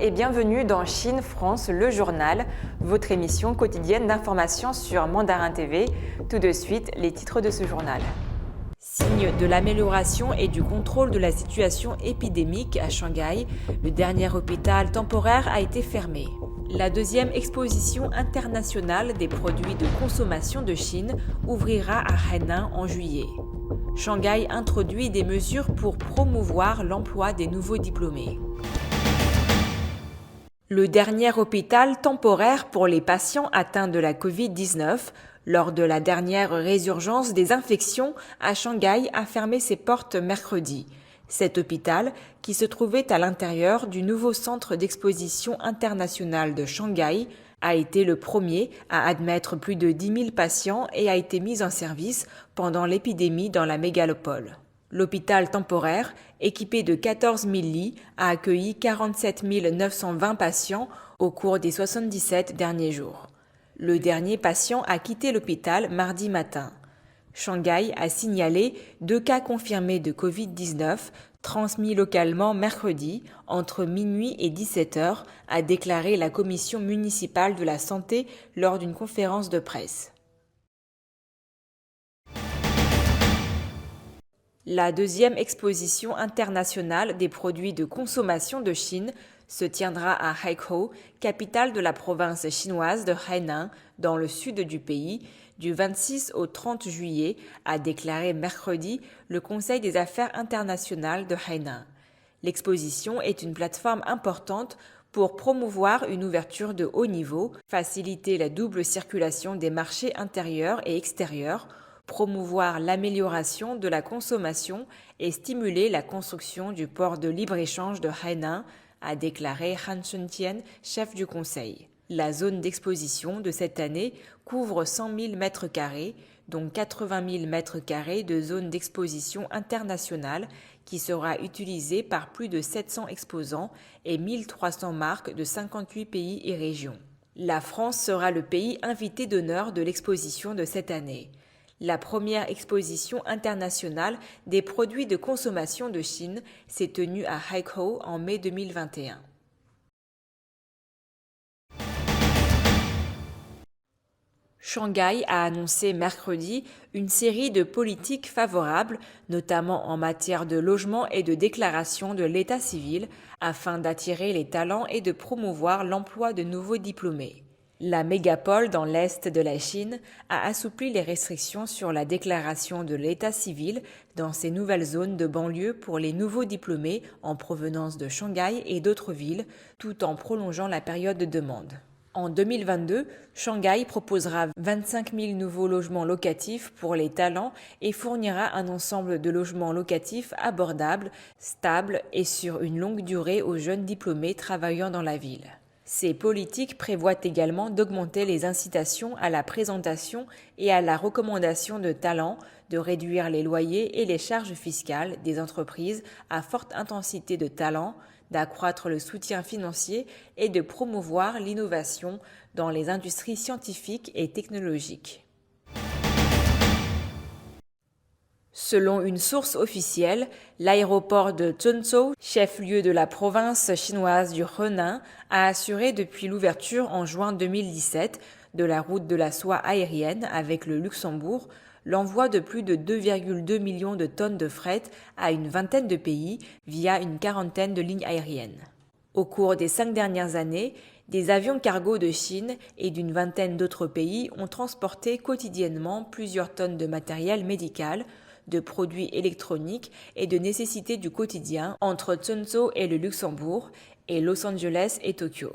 et bienvenue dans Chine France, le journal, votre émission quotidienne d'information sur Mandarin TV. Tout de suite, les titres de ce journal. Signe de l'amélioration et du contrôle de la situation épidémique à Shanghai, le dernier hôpital temporaire a été fermé. La deuxième exposition internationale des produits de consommation de Chine ouvrira à Hainan en juillet. Shanghai introduit des mesures pour promouvoir l'emploi des nouveaux diplômés. Le dernier hôpital temporaire pour les patients atteints de la Covid-19 lors de la dernière résurgence des infections à Shanghai a fermé ses portes mercredi. Cet hôpital, qui se trouvait à l'intérieur du nouveau centre d'exposition international de Shanghai, a été le premier à admettre plus de 10 000 patients et a été mis en service pendant l'épidémie dans la mégalopole. L'hôpital temporaire, équipé de 14 000 lits, a accueilli 47 920 patients au cours des 77 derniers jours. Le dernier patient a quitté l'hôpital mardi matin. Shanghai a signalé 2 cas confirmés de Covid-19 transmis localement mercredi entre minuit et 17 h, a déclaré la commission municipale de la santé lors d'une conférence de presse. La deuxième exposition internationale des produits de consommation de Chine se tiendra à Haikou, capitale de la province chinoise de Hainan, dans le sud du pays, du 26 au 30 juillet, a déclaré mercredi le Conseil des affaires internationales de Hainan. L'exposition est une plateforme importante pour promouvoir une ouverture de haut niveau, faciliter la double circulation des marchés intérieurs et extérieurs, promouvoir l'amélioration de la consommation et stimuler la construction du port de libre-échange de Hainan, a déclaré Han Chuntian, chef du conseil. La zone d'exposition de cette année couvre 100 000 m², dont 80 000 m² de zone d'exposition internationale qui sera utilisée par plus de 700 exposants et 1300 marques de 58 pays et régions. La France sera le pays invité d'honneur de l'exposition de cette année. La première exposition internationale des produits de consommation de Chine s'est tenue à Haikou en mai 2021. Shanghai a annoncé mercredi une série de politiques favorables, notamment en matière de logement et de déclaration de l'état civil, afin d'attirer les talents et de promouvoir l'emploi de nouveaux diplômés. La mégapole dans l'est de la Chine a assoupli les restrictions sur la déclaration de l'état civil dans ces nouvelles zones de banlieue pour les nouveaux diplômés en provenance de Shanghai et d'autres villes, tout en prolongeant la période de demande. En 2022, Shanghai proposera 25 000 nouveaux logements locatifs pour les talents et fournira un ensemble de logements locatifs abordables, stables et sur une longue durée aux jeunes diplômés travaillant dans la ville. Ces politiques prévoient également d'augmenter les incitations à la présentation et à la recommandation de talents, de réduire les loyers et les charges fiscales des entreprises à forte intensité de talent, d'accroître le soutien financier et de promouvoir l'innovation dans les industries scientifiques et technologiques. Selon une source officielle, l'aéroport de Zhengzhou, chef-lieu de la province chinoise du Henan, a assuré depuis l'ouverture en juin 2017 de la route de la soie aérienne avec le Luxembourg l'envoi de plus de 2,2 millions de tonnes de fret à une vingtaine de pays via une quarantaine de lignes aériennes. Au cours des 5 dernières années, des avions cargo de Chine et d'une vingtaine d'autres pays ont transporté quotidiennement plusieurs tonnes de matériel médical, de produits électroniques et de nécessités du quotidien entre Zhengzhou et le Luxembourg et Los Angeles et Tokyo.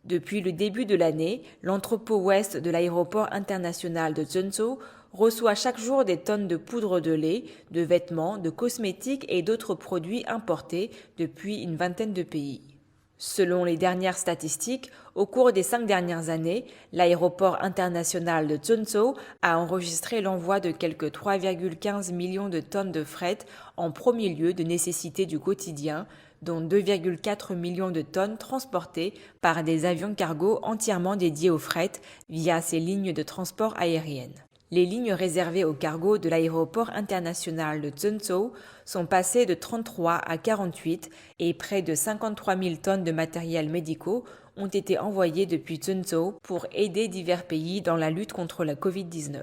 Depuis le début de l'année, l'entrepôt ouest de l'aéroport international de Zhengzhou reçoit chaque jour des tonnes de poudre de lait, de vêtements, de cosmétiques et d'autres produits importés depuis une vingtaine de pays. Selon les dernières statistiques, au cours des 5 dernières années, l'aéroport international de Zhengzhou a enregistré l'envoi de quelque 3,15 millions de tonnes de fret en premier lieu de nécessités du quotidien, dont 2,4 millions de tonnes transportées par des avions cargo entièrement dédiés au fret via ces lignes de transport aériennes. Les lignes réservées aux cargos de l'aéroport international de Zhengzhou sont passées de 33 à 48 et près de 53 000 tonnes de matériels médicaux ont été envoyées depuis Zhengzhou pour aider divers pays dans la lutte contre la Covid-19.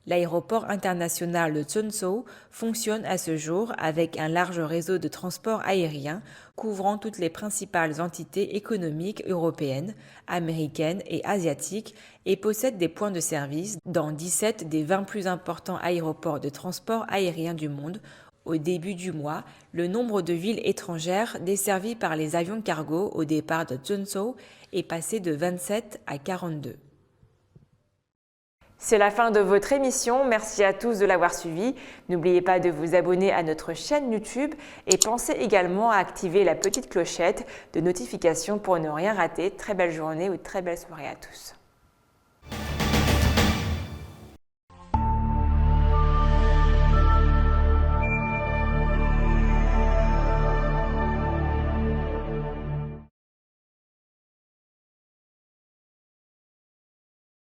L'aéroport international de Zhengzhou fonctionne à ce jour avec un large réseau de transport aérien couvrant toutes les principales entités économiques européennes, américaines et asiatiques et possède des points de service dans 17 des 20 plus importants aéroports de transport aérien du monde. Au début du mois, le nombre de villes étrangères desservies par les avions cargo au départ de Zhengzhou est passé de 27 à 42. C'est la fin de votre émission, merci à tous de l'avoir suivi. N'oubliez pas de vous abonner à notre chaîne YouTube et pensez également à activer la petite clochette de notification pour ne rien rater. Très belle journée ou très belle soirée à tous.